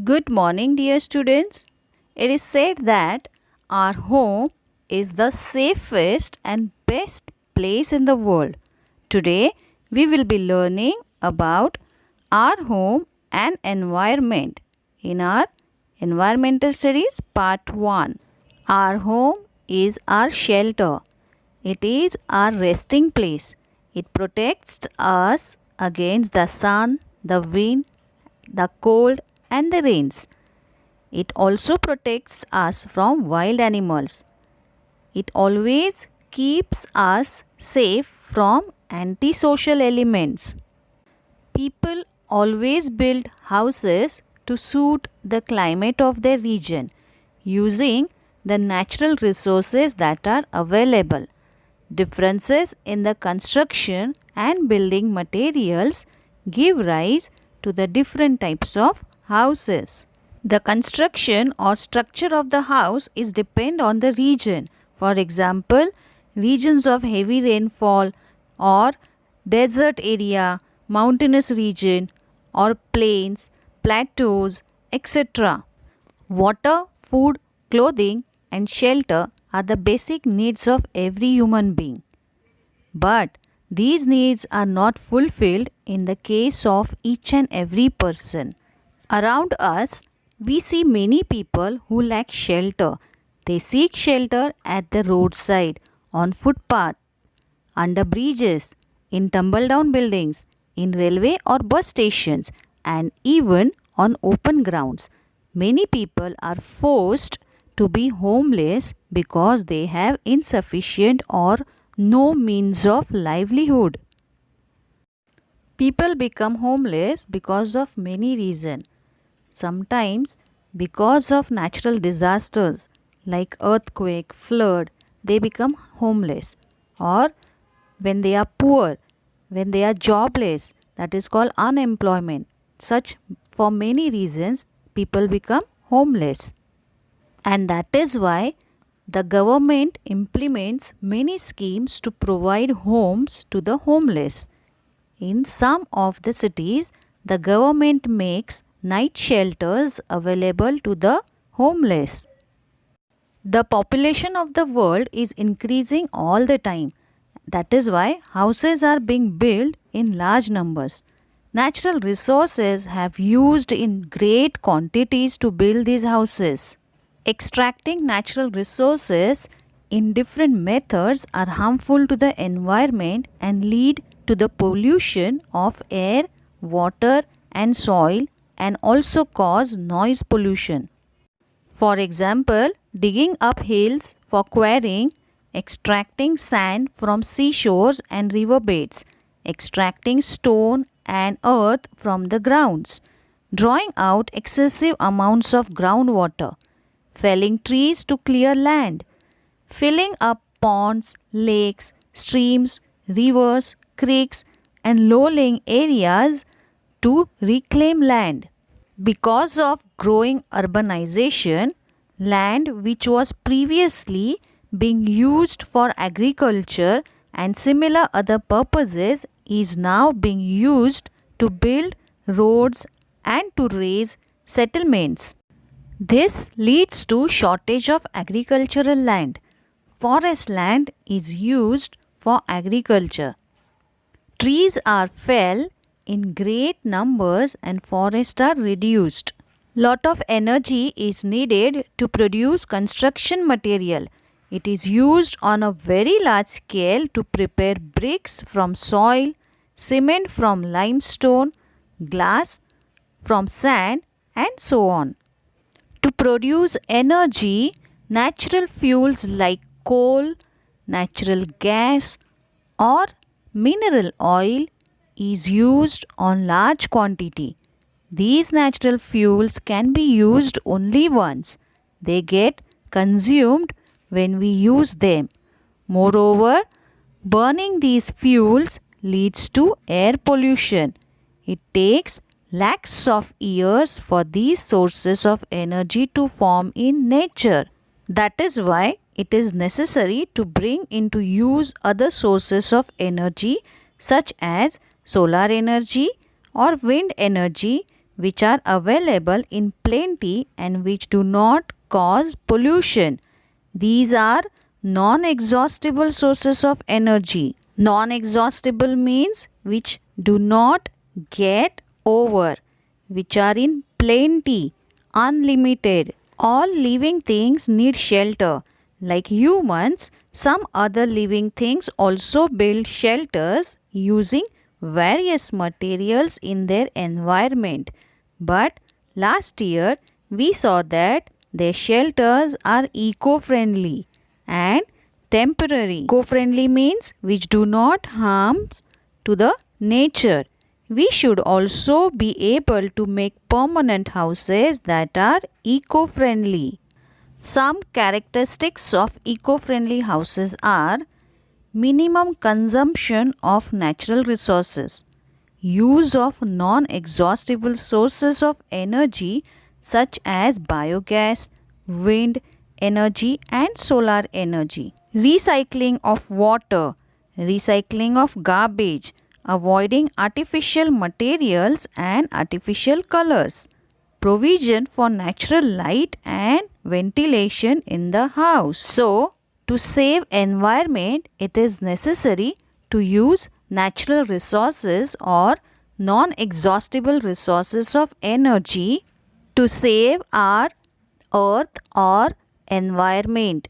Good morning, dear students. It is said that our home is the safest and best place in the world. Today, we will be learning about our home and environment in our Environmental Studies Part 1. Our home is our shelter. It is our resting place. It protects us against the sun, the wind, the cold, and the rains. It also protects us from wild animals. It always keeps us safe from antisocial elements. People always build houses to suit the climate of their region using the natural resources that are available. Differences in the construction and building materials give rise to the different types of houses. The construction or structure of the house is depend on the region. For example, regions of heavy rainfall or desert area, mountainous region or plains, plateaus, etc. Water, food, clothing and shelter are the basic needs of every human being. But these needs are not fulfilled in the case of each and every person. Around us, we see many people who lack shelter. They seek shelter at the roadside, on footpath, under bridges, in tumble down buildings, in railway or bus stations, and even on open grounds. Many people are forced to be homeless because they have insufficient or no means of livelihood. People become homeless because of many reasons. Sometimes because of natural disasters like earthquake, flood, they become homeless. Or when they are poor, when they are jobless, that is called unemployment. Such for many reasons people become homeless. And that is why the government implements many schemes to provide homes to the homeless. In some of the cities, the government makes night shelters available to the homeless. The population of the world is increasing all the time. That is why houses are being built in large numbers. Natural resources have used in great quantities to build these houses. Extracting natural resources in different methods are harmful to the environment and lead to the pollution of air, water, and soil, and also cause noise pollution. For example, digging up hills for quarrying, extracting sand from seashores and riverbeds, extracting stone and earth from the grounds, drawing out excessive amounts of groundwater, felling trees to clear land, filling up ponds, lakes, streams, rivers, creeks, and low lying areas to reclaim land. Because of growing urbanization, land which was previously being used for agriculture and similar other purposes is now being used to build roads and to raise settlements. This leads to shortage of agricultural land. Forest land is used for agriculture. Trees are felled in great numbers and forests are reduced. Lot of energy is needed to produce construction material. It is used on a very large scale to prepare bricks from soil, cement from limestone, glass from sand, and so on. To produce energy, natural fuels like coal, natural gas, or mineral oil is used on large quantity. These natural fuels can be used only once. They get consumed when we use them. Moreover, burning these fuels leads to air pollution. It takes lakhs of years for these sources of energy to form in nature. That is why it is necessary to bring into use other sources of energy such as solar energy or wind energy which are available in plenty and which do not cause pollution. These are non-exhaustible sources of energy. Non-exhaustible means which do not get over, which are in plenty, unlimited. All living things need shelter. Like humans, some other living things also build shelters using various materials in their environment. But last year we saw that their shelters are eco-friendly and temporary. Eco-friendly means which do not harm to the nature. We should also be able to make permanent houses that are eco-friendly. Some characteristics of eco-friendly houses are minimum consumption of natural resources, use of non-exhaustible sources of energy such as biogas, wind energy and solar energy, recycling of water, recycling of garbage, avoiding artificial materials and artificial colors, provision for natural light and ventilation in the house. So, to save environment, it is necessary to use natural resources or non-exhaustible resources of energy to save our earth or environment.